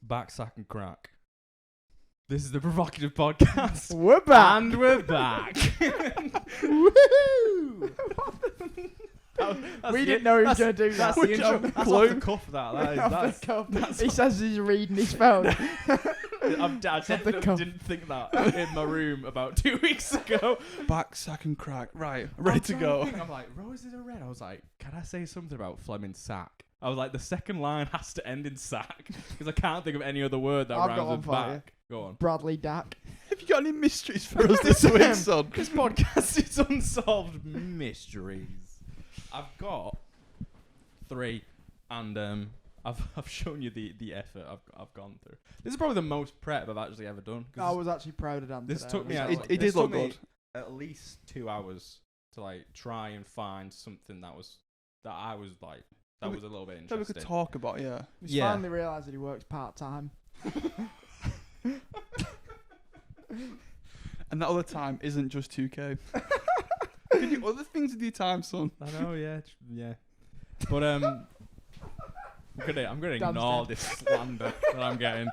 Back, sack, and crack. This is the Provocative Podcast. We're back. And we're back. Woohoo! We didn't know he was going to do that. That's the intro. That's off the cuff, that. He says he's reading his phone. I didn't think that in my room about 2 weeks ago. Back, sack, and crack. Right, ready to go. I'm like, roses are red. I was like, can I say something about Fleming's sack? I was like, the second line has to end in sack because I can't think of any other word that rhymes with back. Go on. Bradley Dack. Have you got any mysteries for us this week, son? This podcast is Unsolved Mysteries. I've got 3, and I've shown you the effort I've gone through. This is probably the most prep I've actually ever done. I was actually proud of Dan. This today. took me. It did look good. At least 2 hours to like try and find something that I was like that was a little bit That interesting. we could talk about, yeah. He's finally realised that he works part time. And that other time isn't just 2K. You can do other things with your time, son. I know, yeah. But I'm gonna ignore this slander that I'm getting.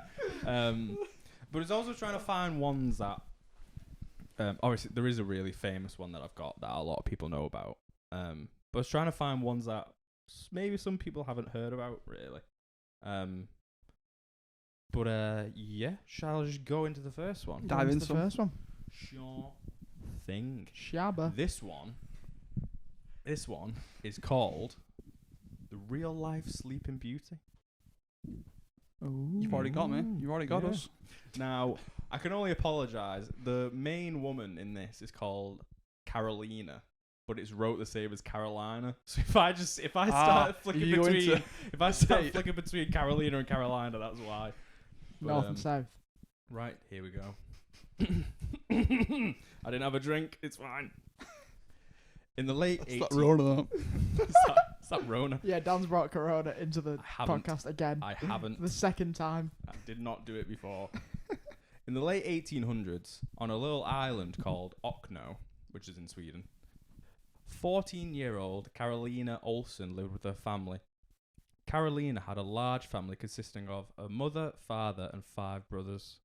But it's also trying to find ones that obviously there is a really famous one that I've got that a lot of people know about. But it's trying to find ones that maybe some people haven't heard about really. Yeah, shall I just go into the first one? Dive into the first one. Sure thing. Shabba. This one is called The Real Life Sleeping Beauty. Ooh. You've already got me. You've already got us. Now, I can only apologise. The main woman in this is called Carolina, but it's wrote the same as Carolina. So if I start flicking between Carolina and Carolina, that's why. But, North and south. Right, here we go. I didn't have a drink. It's fine. In the late 80s... It's that Rona. It's that Rona. Yeah, Dan's brought Corona into the podcast again. I haven't. The second time. I did not do it before. In the late 1800s, on a little island called Ockno, which is in Sweden, 14-year-old Carolina Olsen lived with her family. Carolina had a large family consisting of a mother, father, and 5 brothers.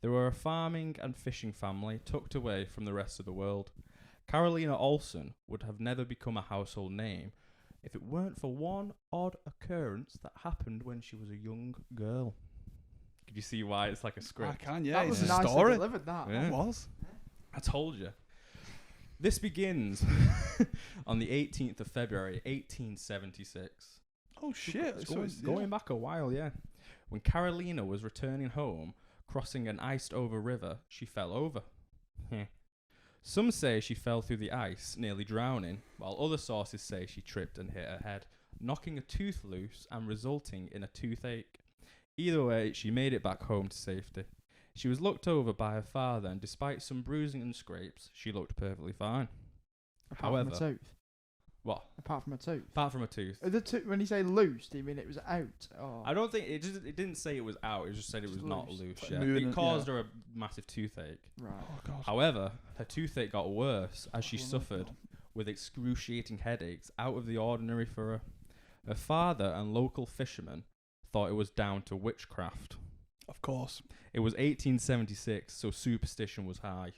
They were a farming and fishing family tucked away from the rest of the world. Carolina Olsen would have never become a household name if it weren't for one odd occurrence that happened when she was a young girl. Could you see why it's like a script? I can, yeah. That was It's a nicely story. delivered, that. Yeah. It was. I told you. This begins on the 18th of February, 1876. Oh, shit. It's going back a while, yeah. When Carolina was returning home, crossing an iced-over river, she fell over. Some say she fell through the ice, nearly drowning, while other sources say she tripped and hit her head, knocking a tooth loose and resulting in a toothache. Either way, she made it back home to safety. She was looked over by her father, and despite some bruising and scrapes, she looked perfectly fine. Apart from a tooth. What? Apart from a tooth. Apart from a tooth. When you say loose, do you mean it was out? Or? I don't think it didn't say it was out. It just said it was not loose. Like Yeah. moving It it, caused her a massive toothache. Right. Oh, God. However, her toothache got worse as she suffered with excruciating headaches out of the ordinary for her. Her father and local fishermen thought it was down to witchcraft. Of course. It was 1876, so superstition was high.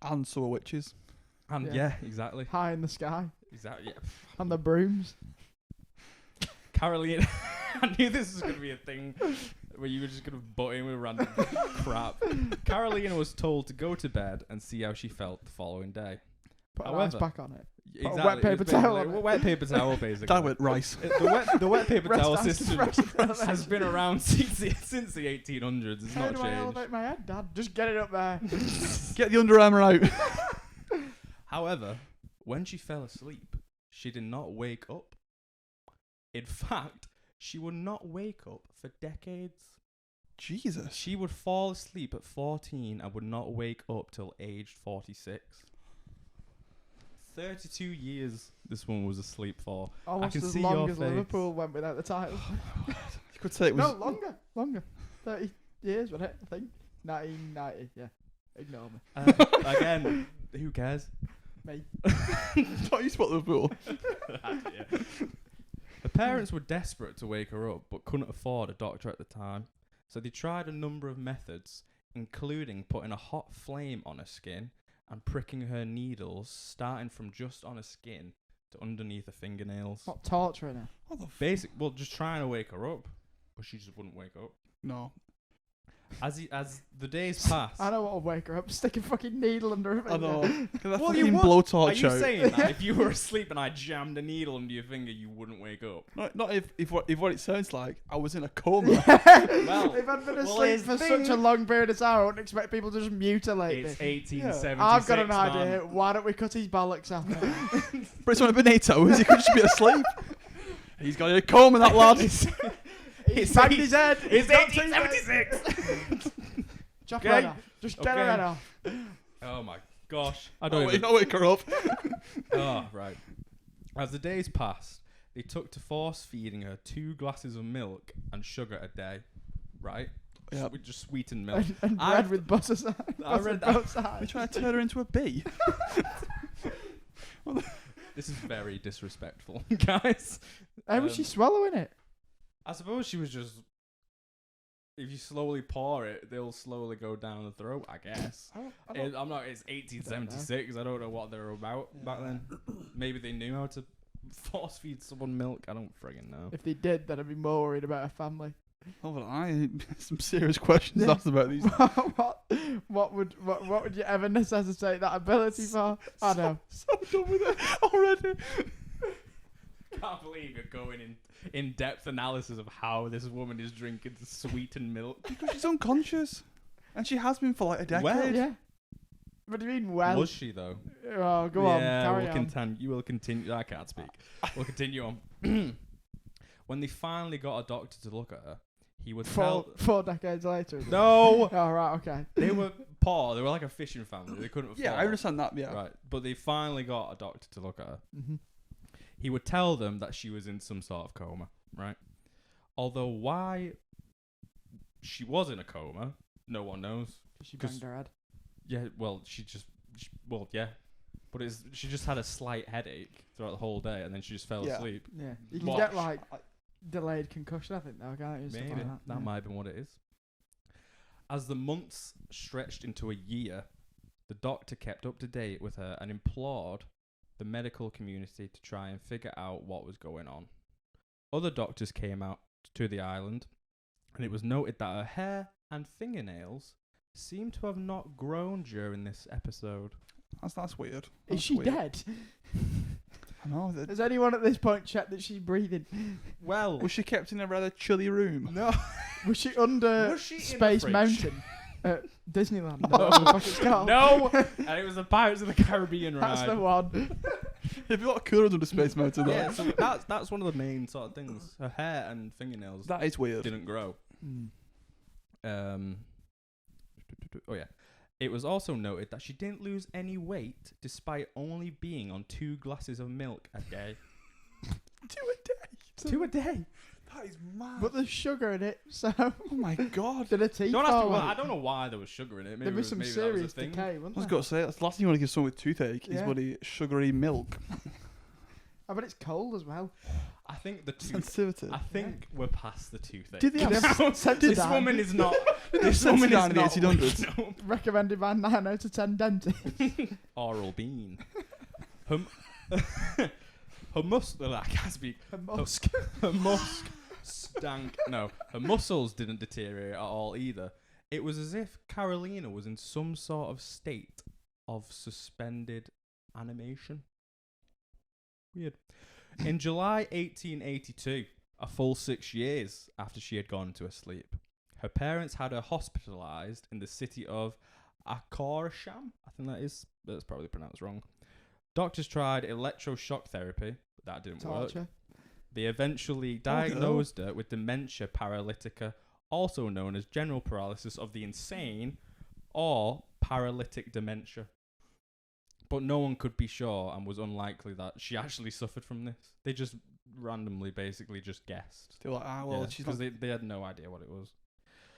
And so are witches. And yeah, exactly. High in the sky. Exactly. Yeah. And the brooms. Carolina, I knew this was going to be a thing where you were just going to butt in with random crap. Carolina was told to go to bed and see how she felt the following day. Put an ice pack on it. Exactly. A wet paper towel on it. Wet paper towel, basically. That with rice. The wet paper towel system Rest. has been around since the 1800s. It's How not do I changed. elevate my head, Dad? Just get it up there. Get the Under Armour out. However, when she fell asleep, she did not wake up. In fact, she would not wake up for decades. Jesus. She would fall asleep at 14 and would not wake up till aged 46. 32 years this woman was asleep for. Almost I can as see long your as face. Liverpool went without the title. You could say it was... No, longer. 30 years, wasn't it? I think. 1990, yeah. Ignore me. Again, who cares? Me. Thought you spot Liverpool. Yeah. Her parents were desperate to wake her up, but couldn't afford a doctor at the time. So they tried a number of methods, including putting a hot flame on her skin and pricking her needles, starting from just on her skin to underneath her fingernails. Not torturing her. What the Well, just trying to wake her up, but she just wouldn't wake up. No. As the days passed, I know what'll wake her up. Stick a fucking needle under her I finger. know. Get that Well, you fucking would- blowtorch are you out. saying that if you were asleep and I jammed a needle under your finger, you wouldn't wake up? Not if what it sounds like, I was in a coma. Well, if I'd been well, asleep here's for the such a thing. long period of time, I wouldn't expect people to just mutilate It's me. 1876. I've got an idea. man. Why don't we cut his bollocks off? But it's on a Benito, he could just be asleep. He's got a coma, that lad. He's It's banged eight- his head. It's Got to his head. 1876. Chop Okay. her head off. Just get her Okay. head off. Oh my gosh! I I'll don't even. wake her up. Oh right. As the days passed, they took to force feeding her 2 glasses of milk and sugar a day. Right? Yeah. With just sweetened milk. And bread I've- with butter I read that. both They're sides. trying to turn her into a bee. This is very disrespectful, guys. How was she swallowing it? I suppose she was just. If you slowly pour it, they'll slowly go down the throat. I guess. I'm not. It's 1876. I don't know what they're about back then. Maybe they knew how to force feed someone milk. I don't friggin' know. If they did, then I'd be more worried about her family. Oh, but some serious questions asked about these. what would you ever necessitate that ability for? I know. So done with it already. Can't believe you're going in depth analysis of how this woman is drinking sweetened milk. Because she's unconscious. And she has been for like a decade. Well, Yeah. What do you mean, well? Was she though? Oh, go on. Yeah, Carry we'll on. continue. You will continue. I can't speak. We'll continue on. When they finally got a doctor to look at her, he would tell. 4 decades later. is it? No, Oh, right, okay. they were poor. They were like a fishing family. They couldn't afford. Yeah, I understand that, yeah. Right, but they finally got a doctor to look at her. Mm-hmm. He would tell them that she was in some sort of coma, right? Although why she was in a coma, no one knows. She 'Cause- banged her head. Yeah, well, yeah. But she just had a slight headache throughout the whole day, and then she just fell Yeah. asleep. Yeah. You can What? get, like, delayed concussion, I think, though, can't you? Stuff Maybe. like That yeah. might have been what it is. As the months stretched into a year, the doctor kept up to date with her and implored the medical community to try and figure out what was going on. Other doctors came out to the island, and it was noted that her hair and fingernails seem to have not grown during this episode. That's weird. Is That's she weird. dead? I know. Has anyone at this point checked that she's breathing? Well, Was she kept in a rather chilly room? no. Was she under Was she in a Space fridge? Mountain at Disneyland? No. What the fuck it's called? No, and it was the Pirates of the Caribbean ride. That's the one. Have you got coolers under Space Mountain though? Yeah, so that's one of the main sort of things. Her hair and fingernails That is weird. didn't grow. Mm. Oh yeah. It was also noted that she didn't lose any weight despite only being on 2 glasses of milk a day. 2 a day. 2 a day. That is mad. But there's sugar in it, so Oh my god. did her teeth Don't ask me, fall well, out? I don't know why there was sugar in it. Maybe, There'd be some maybe that was a serious thing. decay, I wouldn't was there? going to say, that's the last thing you want to give someone with toothache is Yeah. bloody sugary milk. I bet it's cold as well. I think the tooth. Sensitivity. I think we're past the toothache. Did they have This Sensodyne, woman is not. This Sensodyne woman is in the not. 1800s? No. recommended by 9 out of 10 dentists. Oral bean. Her muscle. I can't speak. A musk. Her musk stank. No, her muscles didn't deteriorate at all either. It was as if Carolina was in some sort of state of suspended animation. Weird. In July 1882, a full 6 years after she had gone to sleep, her parents had her hospitalized in the city of Akorsham. I think that's probably pronounced wrong. Doctors tried electroshock therapy, but that didn't work. Torture. They eventually diagnosed her with dementia paralytica, also known as general paralysis of the insane or paralytic dementia. But no one could be sure and was unlikely that she actually suffered from this. They just randomly basically just guessed. They're like, well, she's because not... they had no idea what it was.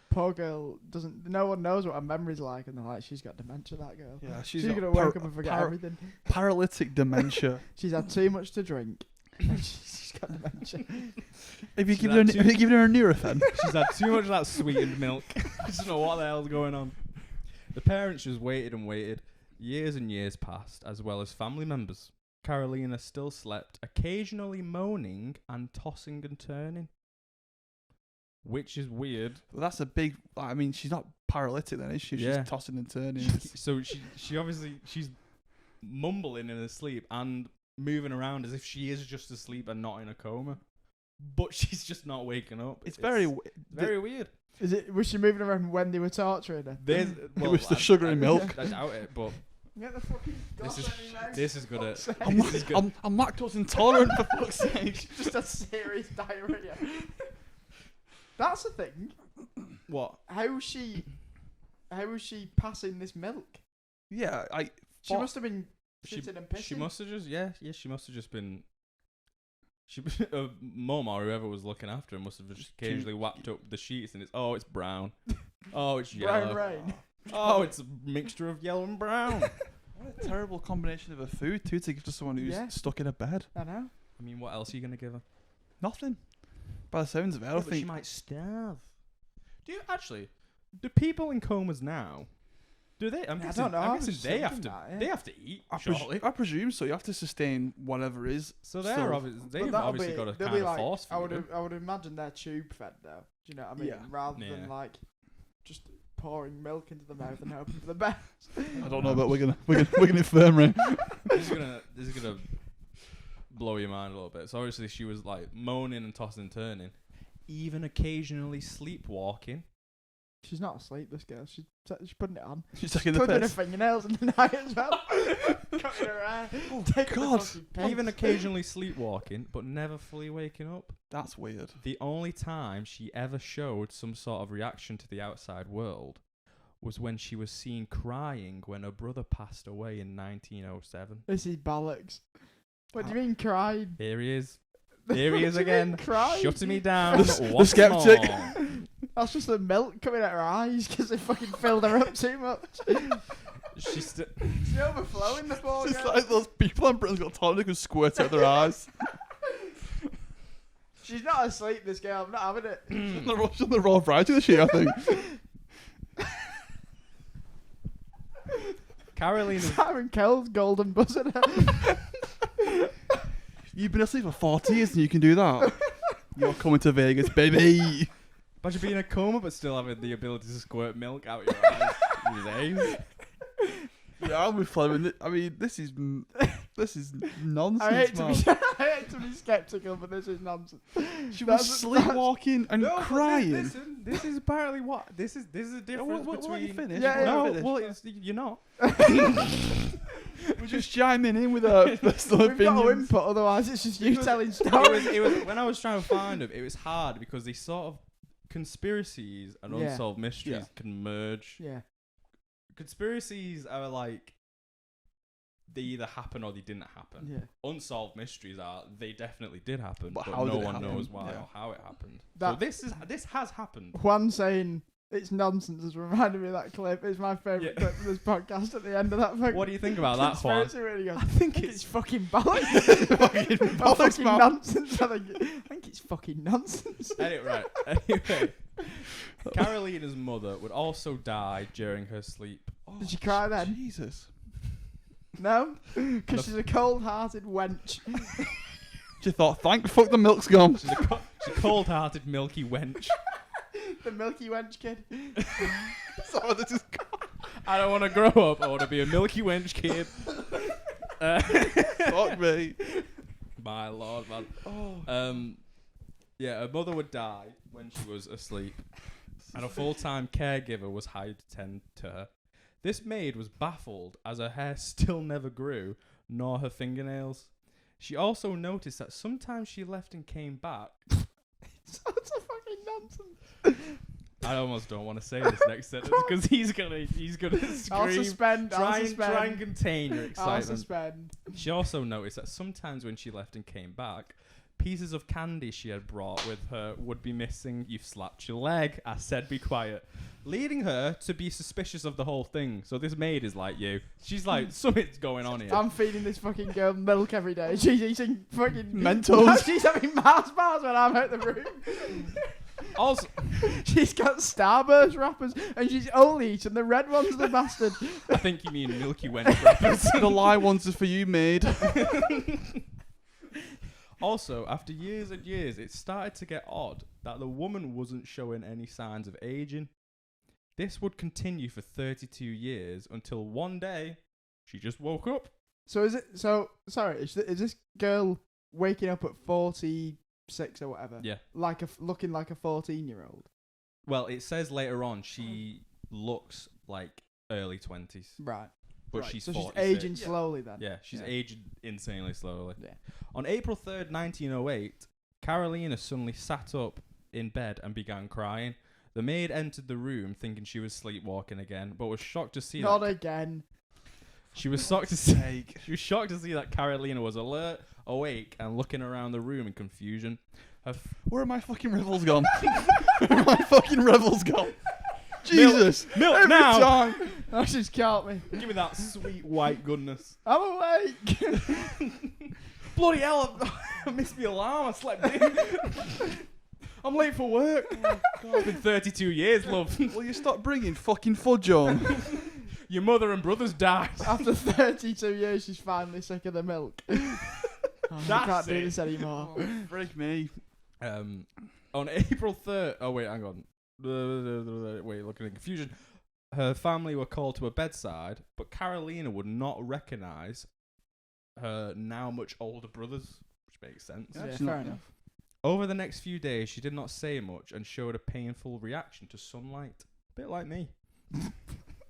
Poor girl doesn't. No one knows what her memory's like, and they're like, she's got dementia. That girl. Yeah, She's got gonna wake up and forget everything. paralytic dementia. She's had too much to drink. She's got dementia. Have you She's given had her? Have you given her a Nurofen? She's had too much of that sweetened milk. I just don't know what the hell's going on. The parents just waited and waited. Years and years passed, as well as family members. Carolina still slept, occasionally moaning and tossing and turning. Which is weird. Well, that's a big. I mean, she's not paralytic then, is she? Yeah. She's tossing and turning. So she obviously, she's mumbling in her sleep and moving around as if she is just asleep and not in a coma. But she's just not waking up. It's very weird. Was she moving around when they were torturing her? There's, It was the sugar and milk. I doubt it, but Get the fucking this is gonna. I'm lactose intolerant for fuck's sake. Just a serious diarrhea. That's the thing. What? How is she passing this milk? Yeah, She must have been She- shitting and pissing. She must have just she must have just been. Mum or whoever was looking after her must have just occasionally whacked up the sheets and it's brown, it's yellow, Brown rain. it's a mixture of yellow and brown. What a terrible combination of a food too to give to someone who's Yeah. stuck in a bed. I know. I mean, what else are you gonna give her? Nothing. By the sounds of it, I don't But she think. might starve. Do people in comas now? Do they? I'm I guessing, don't know. I'm I was guessing just they have thinking to. that, yeah. They have to eat. I Surely. presume so. You have to sustain whatever is. So still- they're obviously But they've that'll obviously be- got to they'll kind be of like, force I feed them. would imagine they're tube fed though. Do you know what I mean? Yeah. Rather Yeah. than like just pouring milk into the mouth and hoping for the best. I don't know, but we're gonna infirmary. This is gonna blow your mind a little bit. So obviously she was like moaning and tossing and turning, even occasionally sleepwalking. She's not asleep. This girl. She's putting it on. She's taking the Clipping her piss. fingernails in the night as well. Cutting her hair. Taking the God. fucking piss. Even occasionally sleepwalking, but never fully waking up. That's weird. The only time she ever showed some sort of reaction to the outside world was when she was seen crying when her brother passed away in 1907. This is bollocks. What do you mean crying? Here he is. What Here he do is you mean again, crying? shutting me down. The once skeptic. more. That's just the milk coming out her eyes because they fucking filled her up too much. She's still. She's overflowing the poor It's girl. like those people on Britain's Got Talent who can squirt out their eyes. She's not asleep, this girl. I'm not having it. She's on the raw variety this year, I think. Carolina. Simon Cowell's golden buzzing her. You've been asleep for 40 years and you can do that. You're coming to Vegas, baby. Imagine being in a coma but still having the ability to squirt milk out your eyes. With Yeah, I'm with Fleming. I mean, this is nonsense, I hate, to man. be, I hate to be skeptical, but this is nonsense. She was That's- sleepwalking and No, but crying. Listen, this is apparently what this is a difference We'll let you between. finish. Yeah, We'll yeah. let you No, finish. well, it's, you're not. We're just chiming in with our personal We've got to opinions. input, otherwise it's just you Because telling stories. it was when I was trying to find them. It was hard because these sort of conspiracies and Yeah. unsolved mysteries Yeah. can merge. Yeah. Conspiracies are like they either happen or they didn't happen. Yeah. Unsolved mysteries are they definitely did happen, But but how no did it one happen? knows why Yeah. or how it happened. That- So this has happened. Juan saying it's nonsense has reminded me of that clip. It's my favourite Yeah. clip of this podcast at the end of that fucking What do you think about that, Juan? conspiracy really goes, I think it's it's fucking bollocks. Fucking bollocks, fucking man. nonsense. I think it's fucking nonsense. Anyway, Carolina's mother would also die during her sleep. Did she cry then? Jesus. No? Because she's a cold-hearted wench. She thought, fuck the milk's gone. She's a cold-hearted, milky wench. The milky wench kid. So this is I don't want to grow up. I want to be a milky wench kid. fuck me. My lord, man. Oh. Yeah, her mother would die when she was asleep, and a full-time caregiver was hired to tend to her. This maid was baffled as her hair still never grew, nor her fingernails. She also noticed that sometimes she left and came back. It's a fucking nonsense. I almost don't want to say this next sentence because he's gonna I'll scream. suspend. Try I'll and contain your I'll excitement. suspend. She also noticed that sometimes when she left and came back, pieces of candy she had brought with her would be missing. You've slapped your leg. I said be quiet. Leading her to be suspicious of the whole thing. So this maid is like you. She's like, something's going on here. I'm feeding this fucking girl milk every day. She's eating fucking Mentos. She's having Mars bars when I'm out the room. Also, She's got Starburst wrappers and she's only eating the red ones, the bastard. I think you mean Milky Wench wrappers. The lie ones are for you, maid. Also, after years and years, it started to get odd that the woman wasn't showing any signs of aging. This would continue for 32 years until one day she just woke up. So is it? So sorry, is this girl waking up at 46 or whatever? Yeah. Like looking like a 14-year-old. Well, it says later on she looks like early 20s, Right. but Right. she's so 46. she's aging slowly then. Yeah, she's Yeah. aged insanely slowly. Yeah. On April 3rd, 1908, Carolina suddenly sat up in bed and began crying. The maid entered the room thinking she was sleepwalking again, but was shocked to see Not that again. she was shocked to see she was shocked to see that Carolina was alert, awake, and looking around the room in confusion. Where are my fucking revels gone? Where are my fucking revels gone? Jesus. Milk Every now! time. Oh, she's caught me. Give me that sweet white goodness. I'm awake. Bloody hell! I missed the alarm. I slept in. I'm late for work. It's been 32 years, love. Will you stop bringing fucking fudge home? Your mother and brothers died. After 32 years, she's finally sick of the milk. I That's can't do it. this anymore. Break me. On April 3rd... Oh, wait, hang on. Wait, looking in confusion. Her family were called to a bedside, but Carolina would not recognise her now much older brothers, which makes sense. Yeah, That's fair not- enough. Over the next few days, she did not say much and showed a painful reaction to sunlight. A bit like me.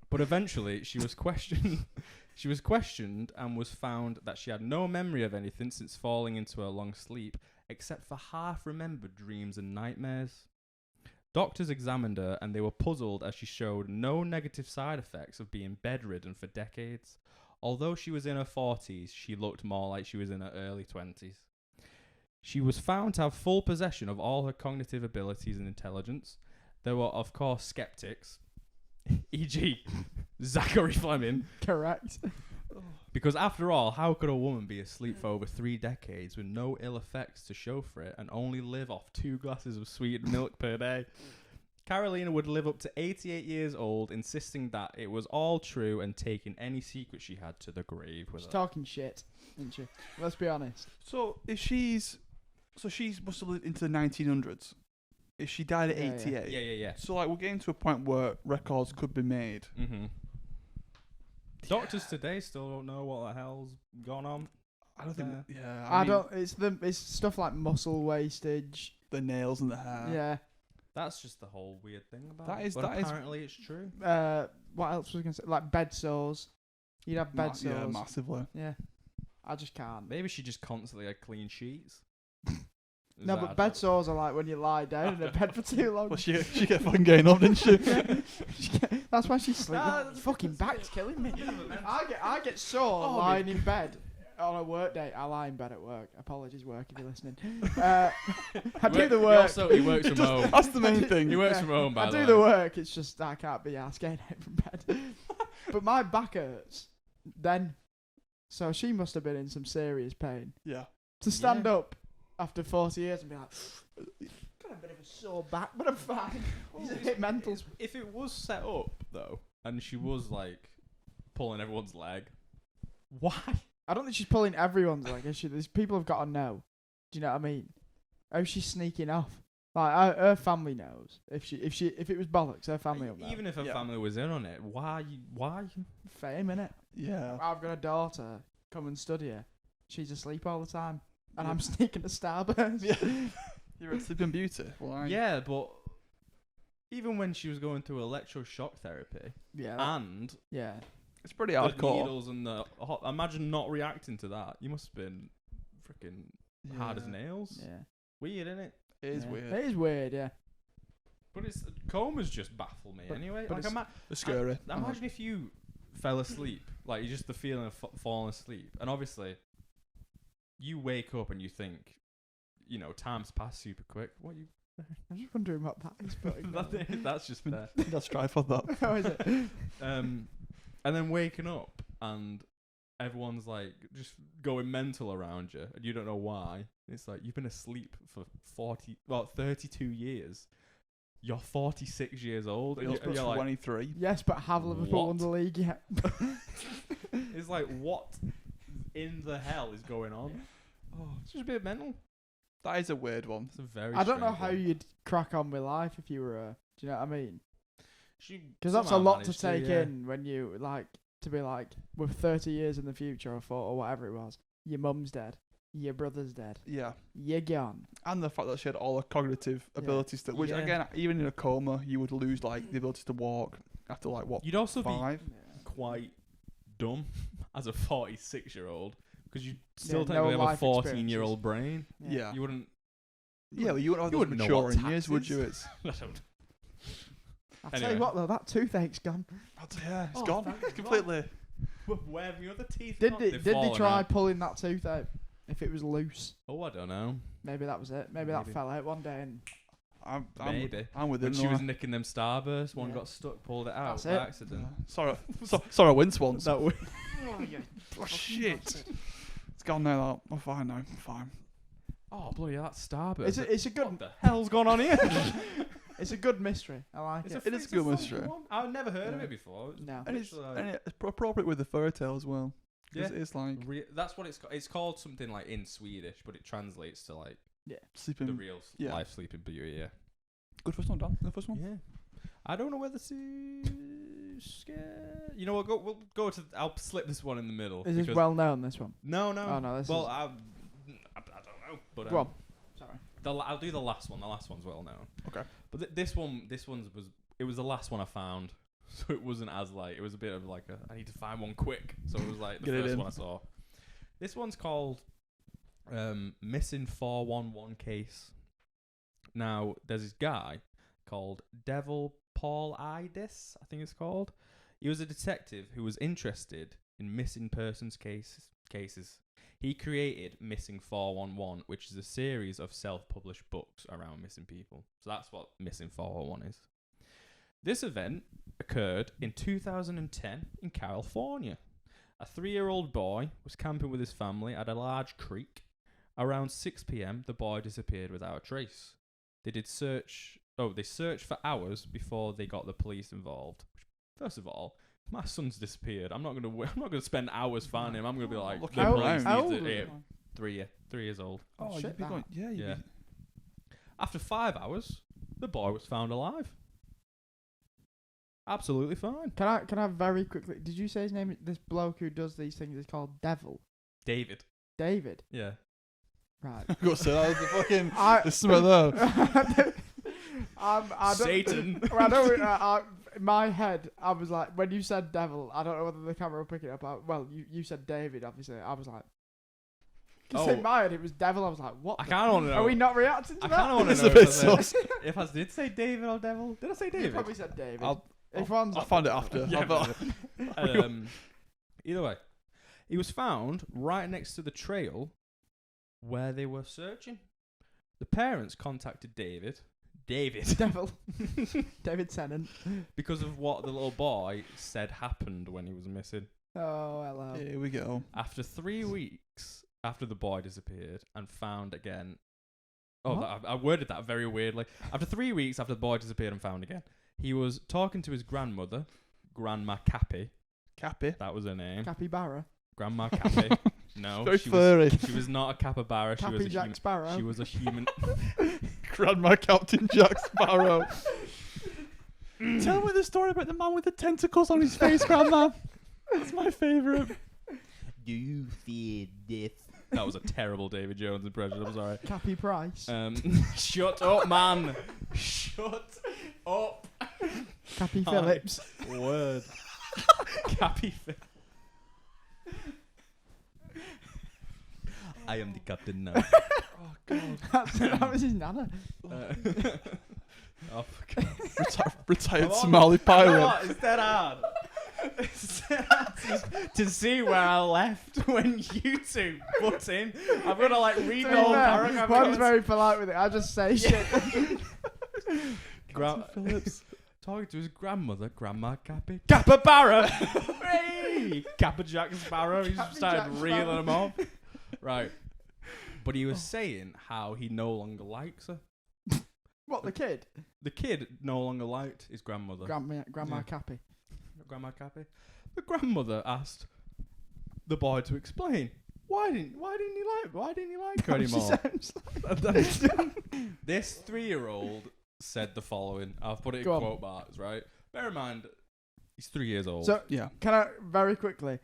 But eventually, she was questioned. She was questioned and was found that she had no memory of anything since falling into a long sleep, except for half-remembered dreams and nightmares. Doctors examined her and they were puzzled as she showed no negative side effects of being bedridden for decades. Although she was in her 40s, she looked more like she was in her early 20s. She was found to have full possession of all her cognitive abilities and intelligence. There were, of course, skeptics, e.g., Zachary Fleming, Correct. because after all, how could a woman be asleep for over 3 decades with no ill effects to show for it and only live off 2 glasses of sweetened milk per day? Carolina would live up to 88 years old, insisting that it was all true and taking any secret she had to the grave with She's her. talking shit, isn't she? Let's be honest. So if she's must have lived into the 1900s. If she died at Yeah, yeah. 88. Yeah. So like we're getting to a point where records could be made. Mm-hmm. Doctors today still don't know what the hell's gone on. I don't think. Yeah. Yeah. I mean, don't. It's stuff like muscle wastage. the nails and the hair. Yeah. That's just the whole weird thing about That it. is- But that is- apparently it's true. What else was I gonna say? Like bed sores. You'd have bed sores. Yeah, massively. Yeah. I just can't. Maybe she just constantly had clean sheets. Is No, that but a bed joke? sores are like when you lie down in a bed for too long. Well, she kept fucking getting up, didn't she? That's why she's sleeping. Nah, that's- Fucking back's killing me. I get sore Oh, lying in bed on a work day. I lie in bed at work. Apologies, work, if you're listening. I do the work. He works from home. That's the main thing. He works Yeah. from home, by I the do way. the work. It's just I can't be asked getting out from bed. But my back hurts. Then, so she must have been in some serious pain Yeah. to stand up after 40 years and be like, got a bit of a sore back, but I'm fine. It's a bit mental. If it was set up, though, and she was, like, pulling everyone's leg, why? I don't think she's pulling everyone's leg. Is she? There's people have got to know. Do you know what I mean? How's she sneaking off? Like her family knows. If it was bollocks, her family will know. Even if her Yeah. family was in on it, why? Fame, innit? Yeah. I've got a daughter. Come and study her. She's asleep all the time, and I'm sneaking to Starburst. Yeah. You're a sleeping beauty. Well, I... Yeah, but even when she was going through electroshock therapy Yeah. and Yeah. It's pretty the hardcore. needles and the hot, imagine not reacting to that. You must have been freaking hard as Yeah. nails. Yeah. Weird, innit? It is Yeah. weird. It is weird, yeah. But it's comas just baffle me But- anyway. but Like it's- It's scary. imagine if you fell asleep, like just the feeling of falling asleep, and obviously you wake up and you think time's passed super quick. What you? I'm just wondering what that is. But That's just there. Let's try for that. How is it? And then waking up and everyone's like just going mental around you, and you don't know why. It's like you've been asleep for 32 years. You're 46 years old, and Feels you're like, 23. Yes, but have Liverpool What? won the league yet? it's like, what in the hell is going on? Oh, It's just a bit mental. that is a weird one. It's a very. I don't know strange how one. you'd crack on with life if you were a. Do you know what I mean? She Because that's a somehow lot to managed take yeah. in when you to be like with 30 years in the future or whatever it was. Your mum's dead. Your brother's dead. Yeah. You're gone. And the fact that she had all the cognitive abilities, which Yeah. again, even in a coma, you would lose like the ability to walk after like what You'd also 5. be quite dumb as a 46-year-old because you Yeah, still no technically have a life 14-year-old brain. Yeah. You wouldn't. Yeah, well, you wouldn't have You those wouldn't know what maturing tax years, would is. you? It's I don't. I'll tell Anyway. you what though, that toothache's gone. yeah, it's Oh, gone thank God. completely. Where have your other teeth Did gone? they They've did they fallen try out. pulling that tooth out if it was loose? Oh, I don't know. Maybe that was it. Maybe that Maybe. fell out one day and Maybe. I'm with When him. she was nicking them Starburst, one Yeah. got stuck, pulled it out That's by it. accident. Sorry, sorry, I winced once. That way. Oh shit! It's gone now. I'm fine now. I'm fine. Oh, bloody hell, that's Starburst. it's a good What the hell's going on here? it's a good mystery. I like it. It is a good fun mystery. one. I've never heard of Yeah. it before. No. And it's, Literally, and it's appropriate with the fairy tale as well. Yeah. It's like That's what it's called. It's called something like in Swedish, but it translates to like the sleeping. real yeah. life Sleeping Beauty. Yeah. Good first one, Dan. The first one. Yeah. I don't know whether to scare. You know what? We'll go to. I'll slip this one in the middle. Is this because- well known, this one? No, no. Oh, no, this well, is- I don't know. But Go on. Sorry. I'll do the last one. The last one's well known. Okay. But this one's was the last one I found, so it wasn't as like it was a bit of like I need to find one quick. So it was like the Get it first in. one I saw. This one's called Missing 411 Case. Now there's this guy called Devil Paul Idis, I think it's called. He was a detective who was interested in missing persons cases. He created Missing 411, which is a series of self-published books around missing people. So that's what Missing 411 is. This event occurred in 2010 in California. A 3-year-old boy was camping with his family at a large creek. Around 6 p.m, the boy disappeared without a trace. They searched for hours before they got the police involved. First of all, my son's disappeared. I'm not gonna spend hours finding him. I'm gonna be like, Look the how- police how need old to- was yeah, it? 3 years old. Oh, Shit, you'd be that. going. Yeah. Yeah. After 5 hours, the boy was found alive. Absolutely fine. Can I very quickly? Did you say his name? This bloke who does these things is called Devil. David. David. Yeah. Right. I've got to say that was the fucking. I, The smell there. I don't, Satan. I don't. In my head, I was like, when you said devil, I don't know whether the camera will pick it up. Well, you said David, obviously. I was like, because in my head it was devil. I was like, what? I kind of want to know. Are we not reacting to I that? kind of want to It's know a bit if I did say David or Devil. Did I say You David? probably said David. I'll One's I'll find it after. Yeah, I'll- either way, he was found right next to the trail where they were searching. The parents contacted David, devil. David Tennant. because of what the little boy said happened when he was missing. Oh, hello. Here we go. After 3 weeks after the boy disappeared and found again. Oh, What? I worded that very weirdly. After 3 weeks after the boy disappeared and found again, he was talking to his grandmother, Grandma Cappy. Cappy. That was her name. Capybara. Grandma Cappy. No, Very she furry. she was not a capybara. She was Cappy a Jack human. Sparrow. She was a human. Grandma Captain Jack Sparrow. Tell me the story about the man with the tentacles on his face, Grandma. That's my favourite. Do you fear death? That was a terrible David Jones impression. I'm sorry. Cappy Price. Shut up, man. Shut up. Cappy Hi. Phillips. Word. Cappy. I am the captain now. Oh God. That was his nana. Oh, for God. Retired Come on. Somali pirate. It's dead hard. to see where I left when you two butt in. I'm gonna like read To the be whole fair, paragraph. One's again. very polite with it. I just say shit. Phillips. Talking to his grandmother, Grandma Cappy. Capybara! Hey! Kappa Jack Sparrow. He Captain started Jack reeling Sparrow. them off. Right. But he was saying how he no longer likes her. What, the kid? The kid no longer liked his grandmother. Grandma Yeah. Cappy. Grandma Cappy. The grandmother asked the boy to explain. Why didn't he like her anymore? This 3-year-old said the following. I've put it in Go on. quote marks, right? Bear in mind, he's 3 years old. So, Yeah. can I, very quickly,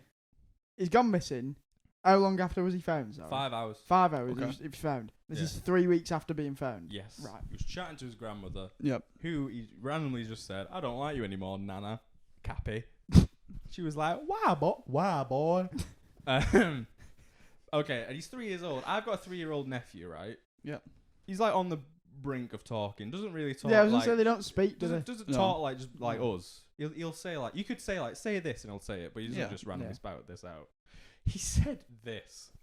he's gone missing. How long after was he found? Sorry? 5 hours. 5 hours Okay. he was found. This Yeah. is 3 weeks after being found. Yes. Right. He was chatting to his grandmother, Yep. who he randomly just said, "I don't like you anymore, Nana, Cappy." She was like, "Why, boy?" Okay, and he's 3 years old. I've got a 3-year-old nephew, right? Yep. He's like on the brink of talking. Doesn't really talk. Yeah, I was like, gonna say they don't speak, do they? doesn't No. talk like just like us. He'll say like, you could say like, say this, and he'll say it, but he doesn't Yeah. just randomly Yeah. spout this out. He said this.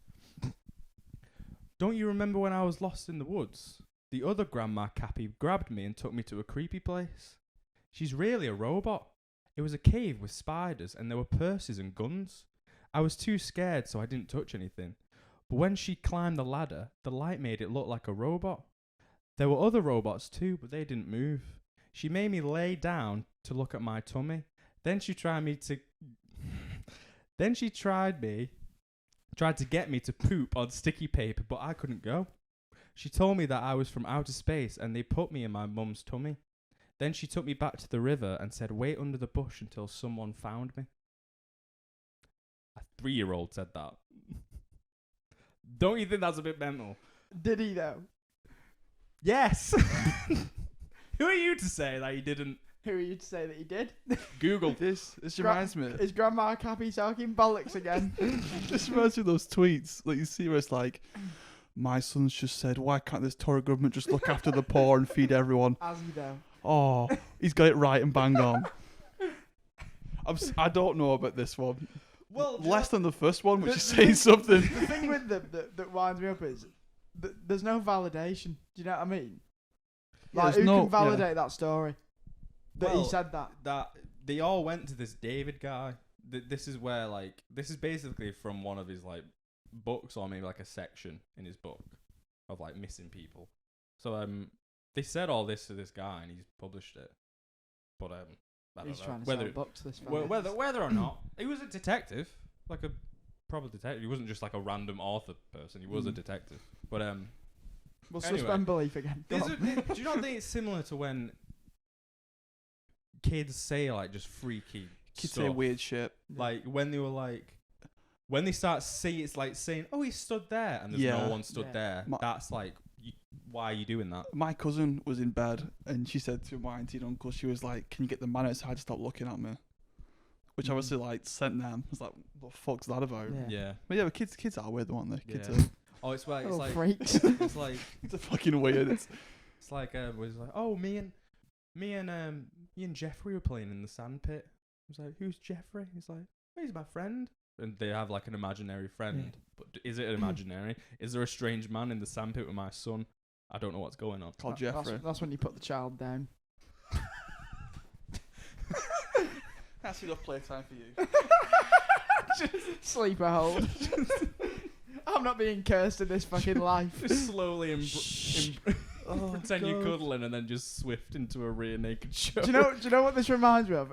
Don't you remember when I was lost in the woods? The other Grandma Cappy grabbed me and took me to a creepy place. She's really a robot. It was a cave with spiders and there were purses and guns. I was too scared, so I didn't touch anything. But when she climbed the ladder, the light made it look like a robot. There were other robots too, but they didn't move. She made me lay down to look at my tummy. Then she tried to get me to poop on sticky paper, but I couldn't go. She told me that I was from outer space and they put me in my mum's tummy. Then she took me back to the river and said, wait under the bush until someone found me. A 3-year-old said that. Don't you think that's a bit mental? Did he though? Yes. Who are you to say that he didn't? Who are you to say that he did? Google. This reminds me. Is Grandma Cappy talking bollocks again? This reminds me of those tweets that you see where it's like, my son's just said, why can't this Tory government just look after the poor and feed everyone? As you know. Oh, he's got it right and bang on. I don't know about this one. Well, Less than the first one, which the- is saying something. The thing with them that winds me up is there's no validation. Do you know what I mean? Yeah, Like, there's who no- can validate that story? That Well, he said that. that they all went to this David guy. This is where this is basically from one of his like books or maybe like a section in his book of like missing people. So they said all this to this guy and he's published it. But I don't He's know trying to whether sell books to this fella. whether or not he was a detective, like a proper detective. He wasn't just like a random author person. He was a detective. But We'll anyway. suspend belief again. Go on. do you not think it's similar to when kids say like just freaky Kids stuff? say weird shit. Like when they were like, when they start it's like saying, "Oh, he stood there," and there's Yeah. no one stood Yeah. there. My- That's like, why are you doing that? My cousin was in bed and she said to my auntie and uncle, she was like, can you get the man outside to stop looking at me? Which obviously like sent them. I was like, what the fuck's that about? Yeah. Yeah. But yeah, but kids are weird, aren't they? Kids Yeah. are, Oh, it's like Little it's like freaks. it's like it's fucking weird. it's like was like, oh, me and Jeffrey were playing in the sand pit. I was like, who's Jeffrey? He's like, oh, he's my friend. And they have like an imaginary friend. But is it imaginary? Is there a strange man in the sand pit with my son? I don't know what's going on. Called That's- Jeffrey. That's when you put the child down. That's enough playtime for you. Sleeper hold. I'm not being cursed in this fucking life. Just slowly pretend you're God. cuddling and then just swift into a rear naked show. Do you know what this reminds me of?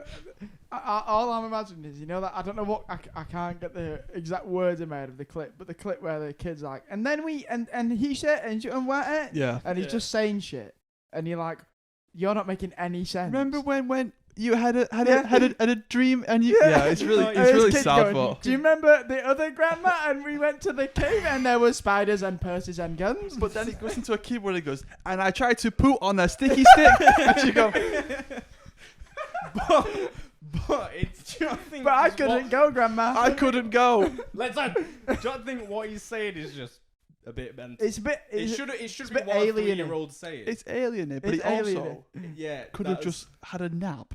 All I'm imagining is, you know, that I don't know what I can't get the exact words in my head of the clip, but the clip where the kid's like, and then we and he said and what Yeah. and he's Yeah. just saying shit, and you're like, you're not making any sense. Remember when you had Yeah. a dream and you Yeah. it's really And it's this really kid sad going, for. do you remember the other grandma? And we went to the cave and there were spiders and purses and guns. But then it goes into a keyboard and he goes, and I tried to poo on a sticky stick. And you go, but it's. Do you not think But I it's couldn't what- go, grandma. I couldn't go. Let's. Do you not think what he's saying is just a bit mental? It's a bit. It It's, should it's be a bit what a alien. 3-year-old saying. It's alienating, but It's he also alienating. Yeah. could have that's- just had a nap.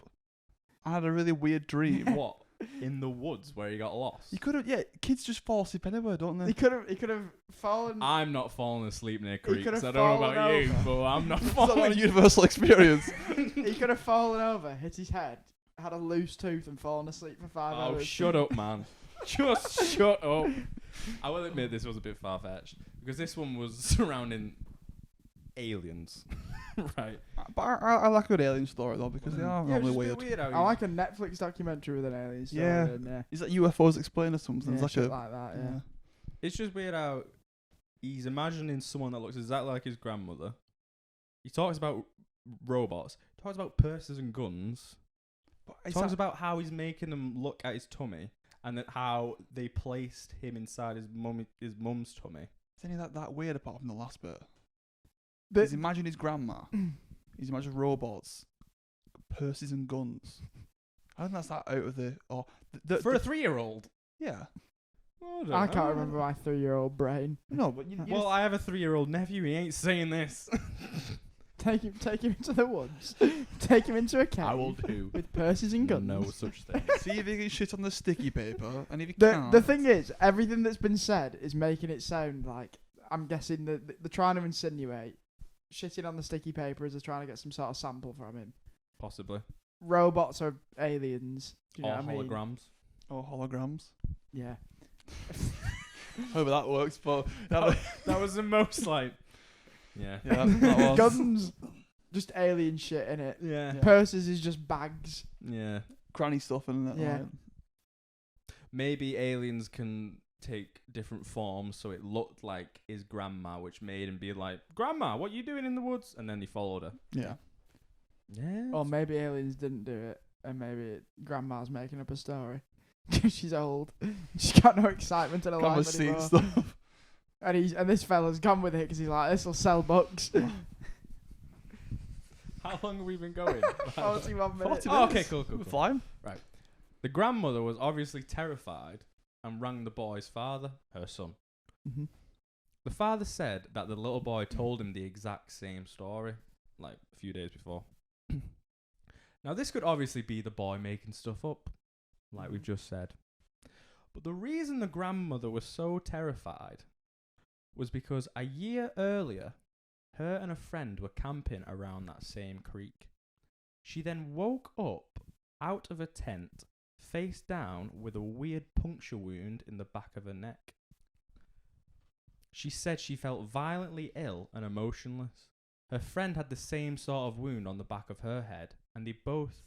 I had a really weird dream. What? in the woods where he got lost. You could have, yeah. Kids just fall asleep anywhere, don't they? He could have fallen. I'm not falling asleep near He creeks. could've I don't know about fallen you, over. but I'm not It's not like a falling. universal experience. He could have fallen over, hit his head, had a loose tooth, and fallen asleep for 5 Oh, hours. shut up, man. Just shut up. I will admit this was a bit far-fetched because this one was surrounding aliens, right? But I like a good alien story though because they are Yeah, it was normally just a weird. bit weird. I like a Netflix documentary with an alien story. Yeah. in there. Is that UFOs explain or something? Yeah, It's like shit a like that. Yeah. It's just weird how he's imagining someone that looks exactly like his grandmother. He talks about robots. Talks about purses and guns. But is Talks that- about how he's making them look at his tummy, and that how they placed him inside his mum's tummy. Is any of that weird apart from the last bit? The- He's imagined his grandma. He's imagined robots, purses and guns. I don't think that's that out of the For a 3-year-old. yeah. I can't remember my 3-year-old brain. No, but you Well, I have a 3-year-old nephew. He ain't saying this. Take him into the woods. Take him into a cave. I will do With purses and guns. no such thing. see if you can shit on the sticky paper, and if you The can't, thing is, everything that's been said is making it sound like I'm guessing that they're trying to insinuate shitting on the sticky paper is they're trying to get some sort of sample from him. Possibly. Robots are aliens. Do you know Or what I mean? holograms. or holograms. Yeah. Hope that works, but That was the most like. Yeah. yeah, that was. Guns, just alien shit in it. Yeah. Yeah. Purses is just bags. Yeah. Granny stuff and that. Yeah. Like, Maybe aliens can take different forms, so it looked like his grandma, which made him be like, "Grandma, what you doing in the woods?" And then he followed her. yeah. Yeah. Or maybe aliens didn't do it, and maybe grandma's making up a story. She's old. She's got no excitement in her Grandma's life seen anymore. stuff. And this fella's gone with it because he's like, this will sell books. How long have we been going? 41 minutes. 40 Oh, okay, minutes. cool, cool, We're cool. flying. The grandmother was obviously terrified and rang the boy's father, her son. Mhm. The father said that the little boy told him the exact same story, like a few days before. Now, this could obviously be the boy making stuff up, like we've just said. But the reason the grandmother was so terrified was because a year earlier, her and a friend were camping around that same creek. She then woke up out of a tent, face down, with a weird puncture wound in the back of her neck. She said she felt violently ill and emotionless. Her friend had the same sort of wound on the back of her head, and they both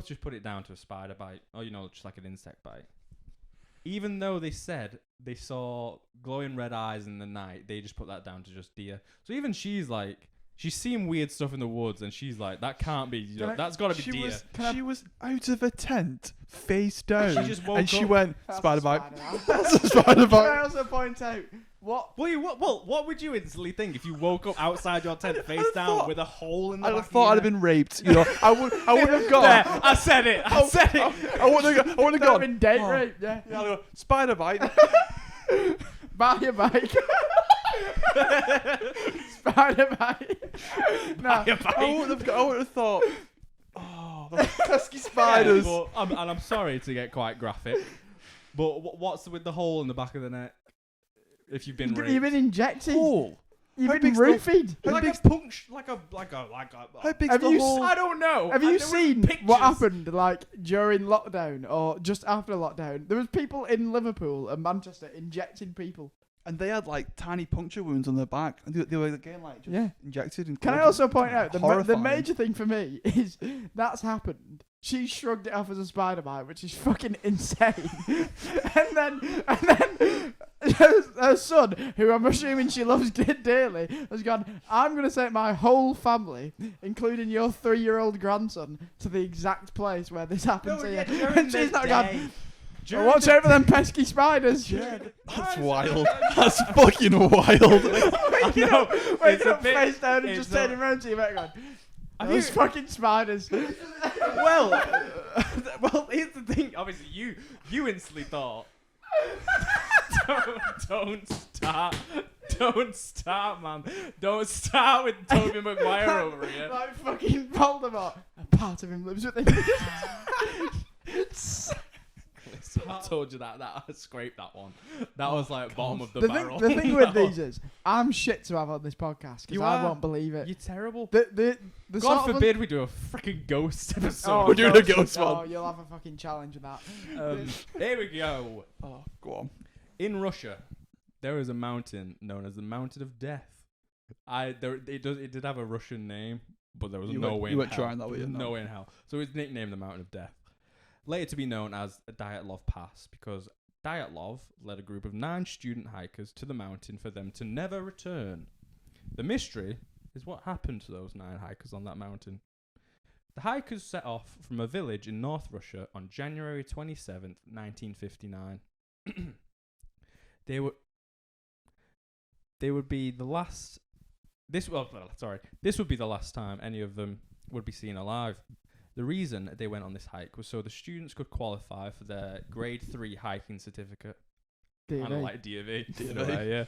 just put it down to a spider bite, or just like an insect bite. Even though they said they saw glowing red eyes in the night, they just put that down to just deer. So even she's like, she's seen weird stuff in the woods, and she's like, that can't be, that's got to be deer. She was out of a tent, face down, She just woke and she up. went That's spider a bite. spider. That's a spider Can I bite. also point out what? What would you instantly think if you woke up outside your tent face I down thought- with a hole in the I'd back have of thought your I'd have neck? been raped. I would have gone. There, I said it. I said it. I wouldn't have That would gone. have been date Oh. rape, yeah. Yeah, I'd go, spider bite. Buy a bike. Spider bite. No. Buy a bike. I would have thought. Oh, those pesky spiders. Yeah, but, and I'm sorry to get quite graphic, but what's with the hole in the back of the neck? If you've been raped, You've been injected. Hole. You've How been big's the- roofied. How like big's a punch, like a. How big's Have the you hole? I don't know. Have And you there were seen pictures. what happened like during lockdown or just after lockdown? There was people in Liverpool and Manchester injecting people. And they had like tiny puncture wounds on their back. And they were getting like just Yeah. injected. And Can I also point out the Horrifying. major thing for me is that's happened. She shrugged it off as a spider bite, which is fucking insane. and then her son, who I'm assuming she loves dearly, has gone, I'm going to take my whole family, including your 3-year-old grandson, to the exact place where this happened to you. And she's not gone, well, watch out for them pesky spiders. That's wild. That's fucking wild. Waking up, It's waking a up bit- face down and it's just not- turning around to you back going, Have those you- fucking spiders. Well, well, here's the thing. Obviously, you instantly thought, don't start, man. Don't start with Tobey Maguire over here. Like fucking Voldemort. A part of him lives within me. told you that I scraped that one. That was like bottom of the The barrel. thing with these is, I'm shit to have on this podcast because You I are. won't believe it. You're terrible. The God sort of forbid we do a freaking ghost episode. Oh, We're doing a ghost Oh, one. you'll have a fucking challenge with that. Here we go. Oh, go on. In Russia, there is a mountain known as the Mountain of Death. It did have a Russian name, but there was no way. You in weren't hell. trying that, were you? No way in hell. So it's nicknamed the Mountain of Death. Later to be known as Dyatlov Pass, because Dyatlov led a group of 9 student hikers to the mountain for them to never return. The mystery is what happened to those 9 hikers on that mountain. The hikers set off from a village in North Russia on January 27th, 1959. They would be the last. This would be the last time any of them would be seen alive. The reason they went on this hike was so the students could qualify for their grade 3 hiking certificate. DV. Kind of like DV. In a DV. way, yeah.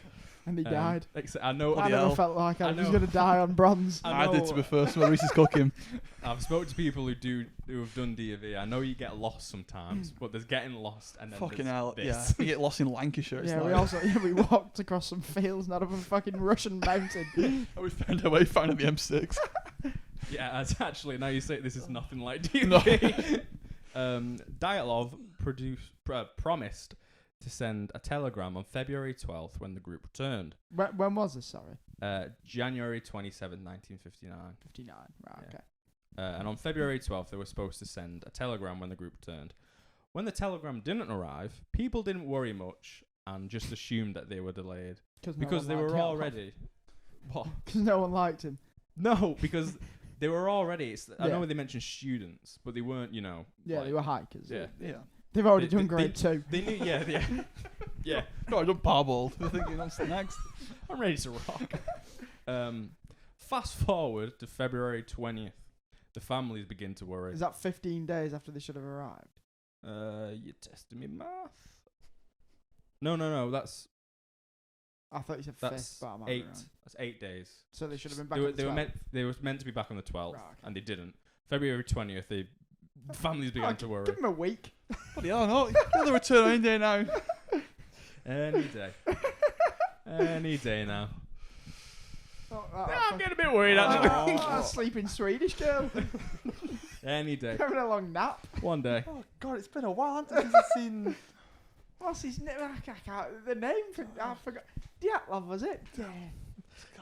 And he died. I know. I never hell. felt like I I was know. going to die on bronze. I did to be first when Reese's cooking. I've spoken to people who have done DV. I know you get lost sometimes, but there's getting lost and then Fucking there's hell. this. Yeah. You get lost in Lancashire. It's Yeah, like, we walked across some fields, not up a fucking Russian mountain. and we found our way finding the M6. Yeah, as actually now you say this is nothing like No. DV. Dyatlov promised to send a telegram on February 12th when the group returned. When was this, sorry? January 27th, 1959. 59, right, Yeah. okay. And on February 12th, they were supposed to send a telegram when the group returned. When the telegram didn't arrive, people didn't worry much and just assumed that they were delayed. Because they were already... What? Because no one liked him. No, because they were already... I Yeah. know they mentioned students, but they weren't, Yeah, like- they were hikers. Yeah. Yeah. They've already They- done they- grade 2. They knew, yeah. Yeah. No, I done parboiled. We're thinking what's next. I'm ready to rock. Fast forward to February 20th. The families begin to worry. Is that 15 days after they should have arrived? You're testing me math. No, that's I thought you said that's 5th, but I might be 8. wrong. That's 8 days. So they should have been back They were, on the they were 12th. meant to be back on the 12th, Right, okay. and they didn't. February 20th, the families began to worry. Give him a week. Bloody hell, no. You're the return any day now. Any day. Any day now. Oh, I'm getting a bit worried actually. a sleeping Swedish girl. Any day. Having a long nap. One day. Oh, God, it's been a while since I've seen... What's his name? The name for... I forgot. Dyatlov, was it? Yeah.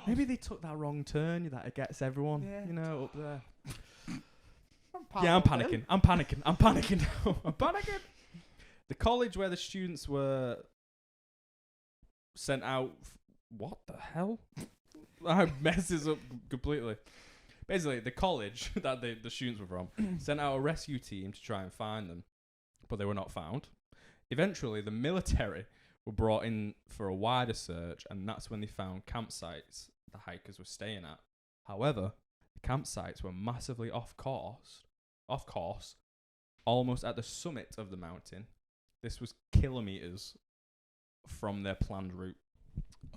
Maybe they took that wrong turn that it gets everyone, Yeah. up there. I'm Yeah, I'm panicking. I'm panicking now. I'm panicking. The college where the students were sent out. What the hell? I messes up completely. Basically, the college that the students were from sent out a rescue team to try and find them, but they were not found. Eventually, the military were brought in for a wider search, and that's when they found campsites the hikers were staying at. However, the campsites were massively off course, almost at the summit of the mountain. This was kilometers from their planned route.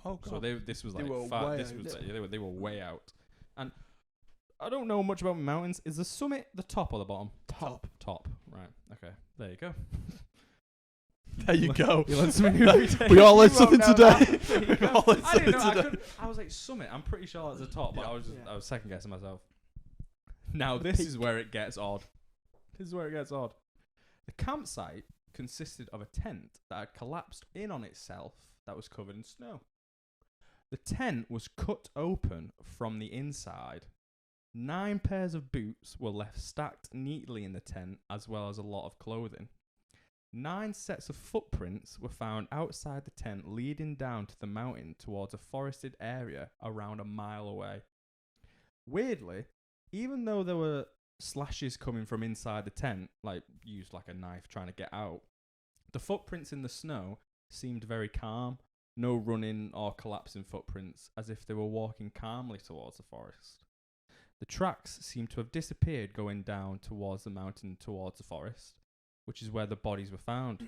Oh, God. So this was They like were far, way this out. was like, they were way out. And I don't know much about mountains. Is the summit the top or the bottom? Top. Right. Okay. There you go. There you go. You learn something new every day. We all learned You won't something know today. that. There you We go. all learned I didn't something know. today. I was like summit. I'm pretty sure it's the top, but Yeah. I was second guessing myself. Now The this peak. is where it gets odd. The campsite consisted of a tent that had collapsed in on itself that was covered in snow. The tent was cut open from the inside. 9 pairs of boots were left stacked neatly in the tent, as well as a lot of clothing. 9 sets of footprints were found outside the tent, leading down to the mountain towards a forested area around a mile away. Weirdly, even though there were slashes coming from inside the tent, like used like a knife trying to get out, the footprints in the snow seemed very calm. No running or collapsing footprints, as if they were walking calmly towards the forest. The tracks seemed to have disappeared going down towards the mountain towards the forest, which is where the bodies were found.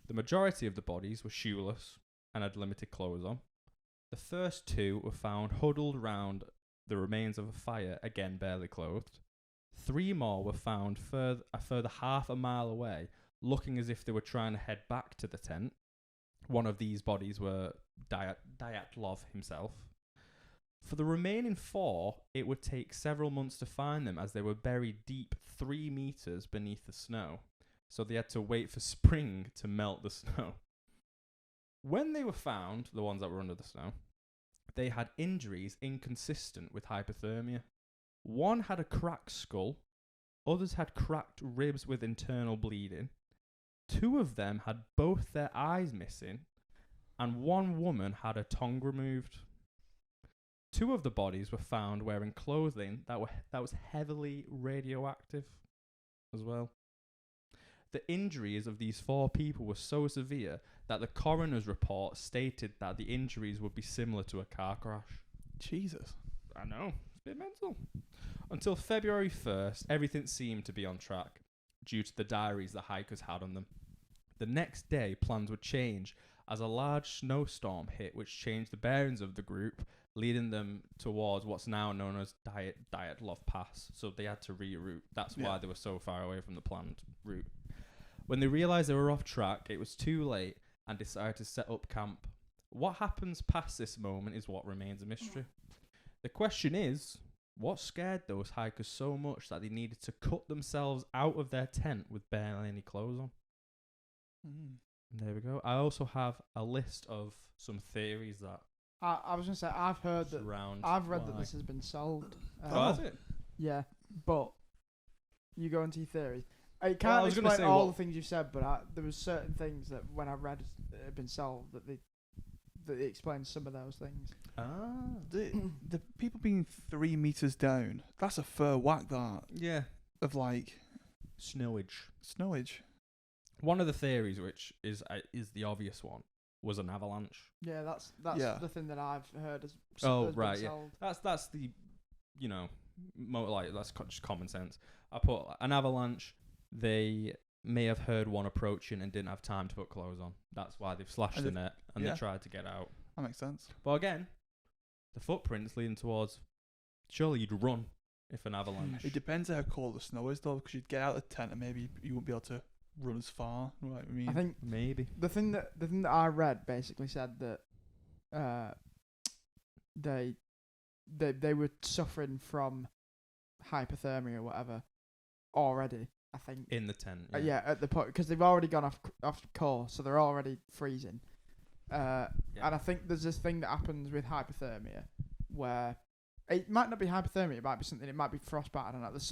The majority of the bodies were shoeless and had limited clothes on. The first 2 were found huddled round the remains of a fire, again barely clothed. 3 more were found a further half a mile away, looking as if they were trying to head back to the tent. One of these bodies were Dyatlov himself. For the remaining 4, it would take several months to find them as they were buried deep 3 meters beneath the snow. So they had to wait for spring to melt the snow. When they were found, the ones that were under the snow, they had injuries inconsistent with hypothermia. One had a cracked skull, others had cracked ribs with internal bleeding. 2 of them had both their eyes missing, and one woman had her tongue removed. 2 of the bodies were found wearing clothing that was heavily radioactive as well. The injuries of these 4 people were so severe that the coroner's report stated that the injuries would be similar to a car crash. Jesus. I know, it's a bit mental. Until February 1st, everything seemed to be on track due to the diaries the hikers had on them. The next day, plans would change as a large snowstorm hit, which changed the bearings of the group, leading them towards what's now known as Dyatlov Pass. So they had to reroute. That's why they were so far away from the planned route. When they realised they were off track, it was too late and decided to set up camp. What happens past this moment is what remains a mystery. The question is, what scared those hikers so much that they needed to cut themselves out of their tent with barely any clothes on? There we go. I also have a list of some theories that I was gonna say I've heard that surround. I've read that why. this has been solved. Oh, is it? Yeah, but you go into your theories. I Well, can't I was gonna explain say all what- the things you said, but there was certain things that when I read it had been solved that they explained some of those things. Ah. The people being 3 meters down, that's a fair whack, that, Yeah. of like Snowage. snowage. One of the theories, which is the obvious one, was an avalanche. Yeah, that's Yeah. the thing that I've heard has Oh, has right, been yeah. solved. That's the, that's just common sense. I put an avalanche. They may have heard one approaching and didn't have time to put clothes on. That's why they've slashed And the they've- net and yeah. they tried to get out. That makes sense. But again, the footprints leading towards. Surely you'd run if an avalanche. It depends how cold the snow is, though, because you'd get out of the tent and maybe you won't be able to run as far. You know what I mean? I think Maybe. the thing that I read basically said that they were suffering from hypothermia or whatever already. I think. In the tent. Yeah, at the point because they've already gone off course, so they're already freezing. And I think there's this thing that happens with hypothermia where it might not be hypothermia, it might be something. It might be frostbite. I don't know. There's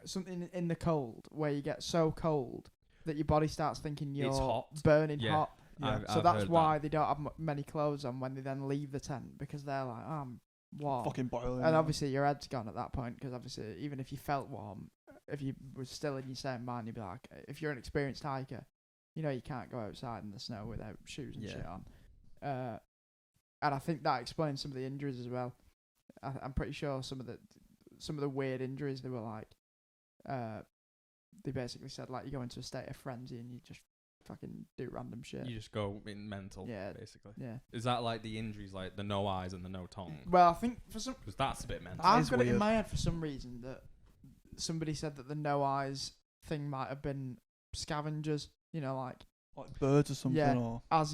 something in the cold where you get so cold that your body starts thinking you're hot. burning Yeah. hot. Yeah. So I've that's heard why they don't have many clothes on when they then leave the tent because they're like, I'm warm. Fucking boiling. And obviously your head's gone at that point because obviously even if you felt warm, if you were still in your same mind, you'd be like, if you're an experienced hiker, you know you can't go outside in the snow without shoes and Yeah. shit on. And I think that explains some of the injuries as well. I'm pretty sure some of the weird injuries they were like, they basically said like you go into a state of frenzy and you just fucking do random shit. You just go in mental. Yeah. Basically. Yeah. Is that like the injuries, like the no eyes and the no tongue? Well, I think for some, Because that's a bit mental. I've is got it in weird. my head for some reason that somebody said that the no eyes thing might have been scavengers. You know, like like birds or something. Yeah. Or as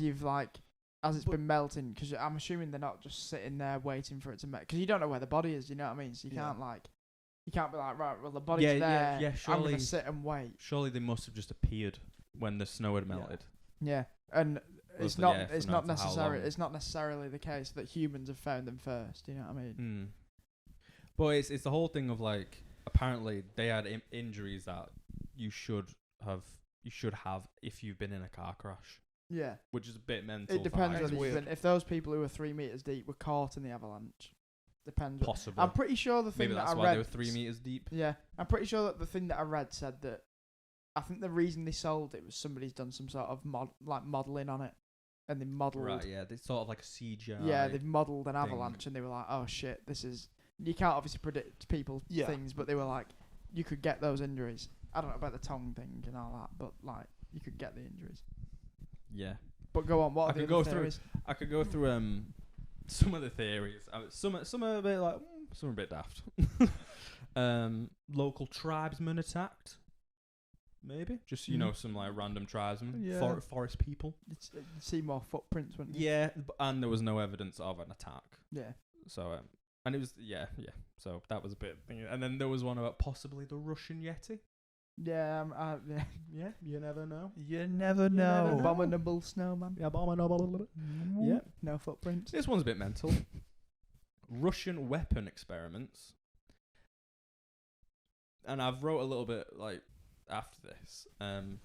it's been melting, because I'm assuming they're not just sitting there waiting for it to melt, because you don't know where the body is. You know what I mean? So you Yeah. can't be like, right, well the body's Yeah, there. yeah, I'm surely- gonna sit and wait. Surely they must have just appeared when the snow had melted. Yeah, and it's For not no it's matter not how necessary. long. It's not necessarily the case that humans have found them first. You know what I mean? Hmm. But it's the whole thing of like apparently they had injuries that you should have if you've been in a car crash, Yeah. which is a bit mental. It depends for whether weird. you've been, if those people who were 3 meters deep were caught in the avalanche. Depends. possibly. I'm pretty sure the thing Maybe that that's I why read. they were 3 meters deep. Yeah, I'm pretty sure that the thing that I read said that. I think the reason they sold it was somebody's done some sort of modelling on it, and they modelled. Right, yeah, it's sort of like a CGI. Yeah, they've modelled an thing. avalanche, and they were like, "Oh shit, this is." You can't obviously predict people's Yeah. things, but they were like, "You could get those injuries." I don't know about the tongue thing and all that, but like, you could get the injuries. Yeah. But go on. What I are the could other go through- theories? I could go through some of the theories. Some are a bit like some are a bit daft. Local tribesmen attacked. maybe. Just Mhm. some like random tribesmen, Yeah. forest people. You'd see more footprints, wouldn't you? Yeah, and there was no evidence of an attack. Yeah. So and it was yeah. So that was a bit. And then there was one about possibly the Russian Yeti. Yeah. Yeah, you never know. You never You know. never know. Abominable snowman. Yeah, yeah. No footprints. This one's a bit mental. Russian weapon experiments. And I've wrote a little bit like after this,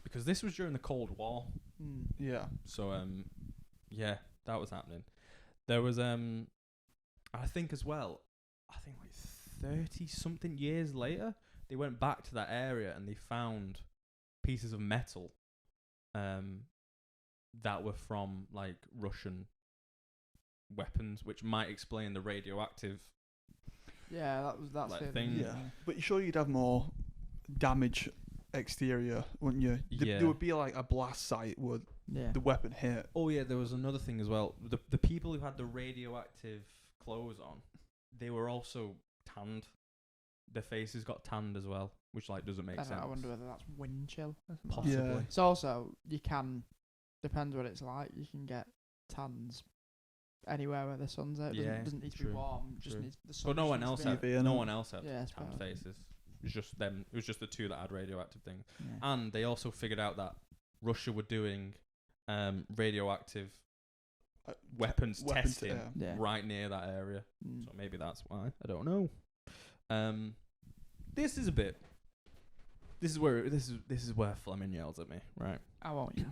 because this was during the Cold War. Mm. Yeah. So yeah, that was happening. There was I think as well, like 30 something years later, they went back to that area and they found pieces of metal that were from like Russian weapons, which might explain the radioactive. Yeah, that's Like it. thing. Yeah. But sure you'd have more damage exterior, wouldn't you? Yeah. There would be like a blast site where Yeah. the weapon hit. Oh yeah, there was another thing as well. The people who had the radioactive clothes on, they were also tanned. Their faces got tanned as well, which like doesn't make I don't sense. know, I wonder whether that's wind chill. Or something. Possibly. Yeah. It's also depends what it's like. You can get tans anywhere where the sun's out. Yeah, Doesn't need to be true, warm. Just true. needs the sun. But no just one needs else to had. be UV, No innit? one else had Yeah, I tanned suppose. faces. It was just them. It was just the two that had radioactive things. Yeah. And they also figured out that Russia were doing radioactive weapons Weapons, testing Yeah. right near that area. Mm. So maybe that's why. I don't know. This is a bit. This is where Fleming yells at me. Right. I won't. Yeah.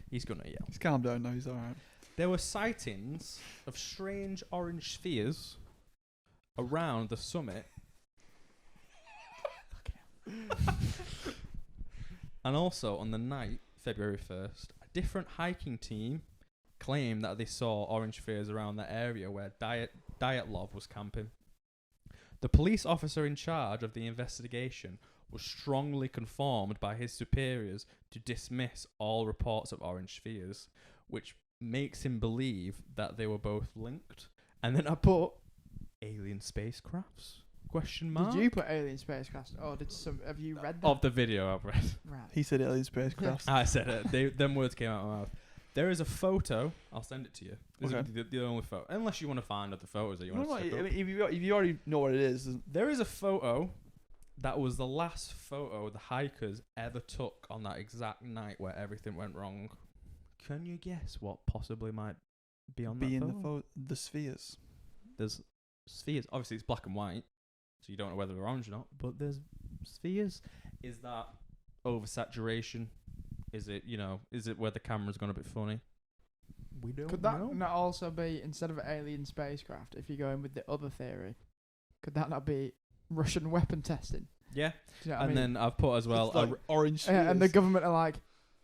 He's gonna yell. He's calmed down now, he's alright. There were sightings of strange orange spheres around the summit. And also on the night, February 1st, a different hiking team claimed that they saw orange spheres around that area where Dyatlov was camping. The police officer in charge of the investigation was strongly conformed by his superiors to dismiss all reports of orange spheres, which makes him believe that they were both linked. And then I put alien spacecrafts? Question mark? Did you put alien spacecraft? Or have you read that? Of the video I've read. Right. He said alien spacecraft. I said it. Them words came out of my mouth. There is a photo. I'll send it to you. This Okay. is the only photo. Unless you want to find other photos that you No, want no, to I stick up. mean, if you already know what it is, then There is a photo that was the last photo the hikers ever took on that exact night where everything went wrong. Can you guess what possibly might be on be that in photo? the spheres. There's spheres. Obviously, it's black and white, so you don't know whether they're orange or not. But there's spheres. Is that oversaturation? Is it Is it where the camera's gone a bit funny? We don't Could that know. not also be, instead of alien spacecraft, if you're going with the other theory, could that not be Russian weapon testing? Yeah. Do you know what I And mean? then I've put as well. It's like orange spheres. And the government are like,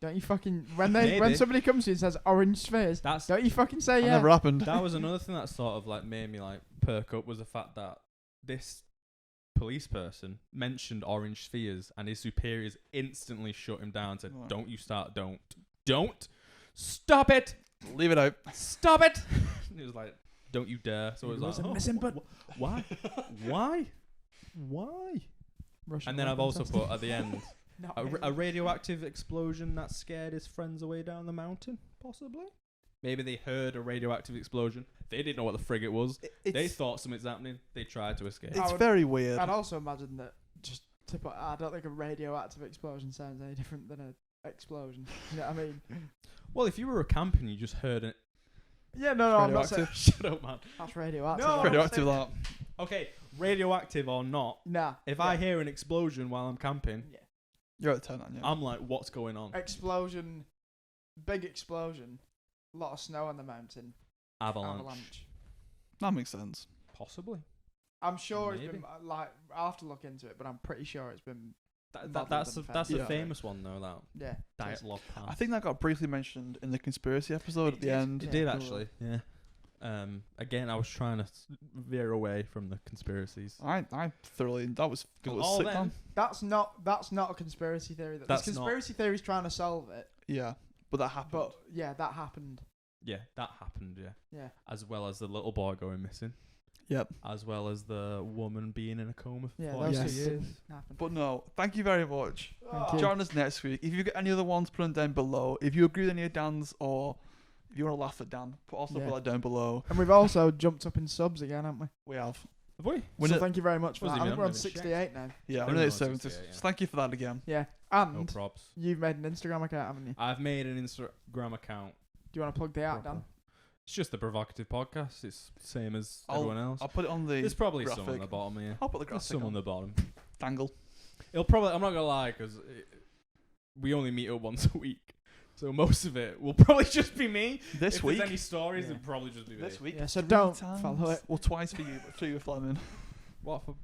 don't you fucking when Maybe. somebody comes to you and says orange spheres, That's don't you fucking say That yeah. never happened. that was another thing that sort of like made me like perk up was the fact that this police person mentioned orange spheres and his superiors instantly shut him down and said, Right. don't you start, don't stop it, Leave it out. stop it. He was like, don't you dare. So it was It was like, a missing but why? Why? Russian And then I've weapon also testing. put at the end Not a alien. radioactive explosion that scared his friends away down the mountain, possibly. Maybe they heard a radioactive explosion. They didn't know what the frig it was. They thought something's happening. They tried to escape. I It's would- very weird. I'd also imagine that just to put, I don't think a radioactive explosion sounds any different than an explosion. You know what I mean? Well, if you were camping, you just heard it. Yeah, no, I'm not saying Radioactive. Shut up, man. that's radioactive. No, I'm Radioactive saying- that. Okay, radioactive or not, Nah. if yeah. I hear an explosion while I'm camping, Yeah. You're at 10 on, yeah. I'm like, what's going on? Explosion, big explosion, a lot of snow on the mountain, Avalanche. That makes sense. Possibly. I'm sure it's Maybe. been like I'll have to look into it, but I'm pretty sure it's been That's Modelled that's and a Yeah. famous one though. That yeah. diet log pass. I think that got briefly mentioned in the conspiracy episode It at the did. end. It Yeah. did actually. Yeah. Again, I was trying to veer away from the conspiracies. I thoroughly. That was All sick them, on. That's not a conspiracy theory. This That's not. conspiracy theory is trying to solve it, Yeah, but that happened. but yeah, that happened. yeah, that happened. Yeah, Yeah. as well as the little boy going missing. Yep. as well as the woman being in a coma for Yeah, 42 those Yes. two years. didn't happen. But no, thank you very much. Thank you. Join us next week. If you got any other ones, put them down below. If you agree with any of Dan's, or if you want to laugh at Dan, put that down below. And we've also jumped up in subs again, haven't we? We have. Have we? So thank you very much for What that. does I it think mean? we're on I've never 68 now. Yeah, I we're think at we're on 70. 68, yeah. So thank you for that again. Yeah. No And props. you've made an Instagram account, haven't you? I've made an Instagram account. Do you want to plug the out, proper. Dan? It's just the Provocative podcast. It's same as everyone else. I'll put it on the There's probably some on graphic. the bottom here. I'll put the There's graphic some on on. the bottom. Dangle. It'll probably. I'm not gonna lie, because we only meet up once a week, so most of it will probably just be me. This if week. there's any stories, Yeah. it'll probably just be me. This week. Yeah, so 3 don't times. follow it. Well, twice for you, but 3 with Fleming. What for?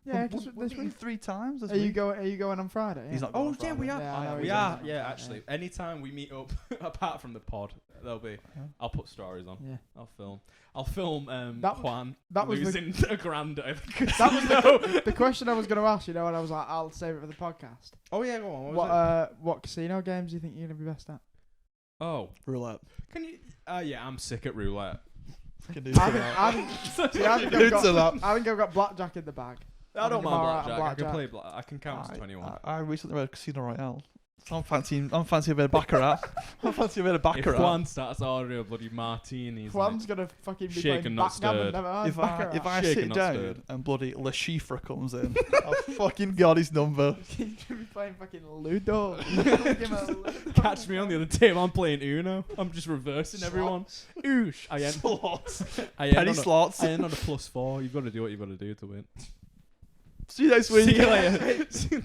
Yeah, because We're this meeting week. 3 times this Are you week. going on Friday? He's Yeah. not going Oh on yeah, we Friday. are. Yeah, I know we he's are. on Yeah, Friday. actually, anytime we meet up, apart from the pod, there'll be. Yeah. I'll put stories on. Yeah. I'll film. That- Juan that was the- losing a grand at the That was casino. the question I was going to ask, and I was like, I'll save it for the podcast. Oh yeah, go on. What was it? What casino games do you think you're going to be best at? Oh, Roulette. can you? Yeah, I'm sick at roulette. Can do I think I've got blackjack in the bag. I don't I'm mind alright at blackjack. I can blackjack. play black. I can count to 21. I recently read Casino Royale. So I'm fancying a bit of baccarat. I'm fancying a bit of If baccarat. Juan starts ordering a bloody martinis, Juan's going to fucking be Shaken, playing not backgammon. stirred. Never mind If baccarat. I Shaken, sit not down stirred. and bloody Le Chiffre comes in, I'll fucking got his number. He's going to be playing fucking Ludo. Give him a Ludo. catch me on the other table. I'm playing Uno. I'm just reversing everyone. Oosh. I end. Slots. I end Penny on a, slots. I end on a +4. You've got to do what you've got to do to win. See you next week. See you later.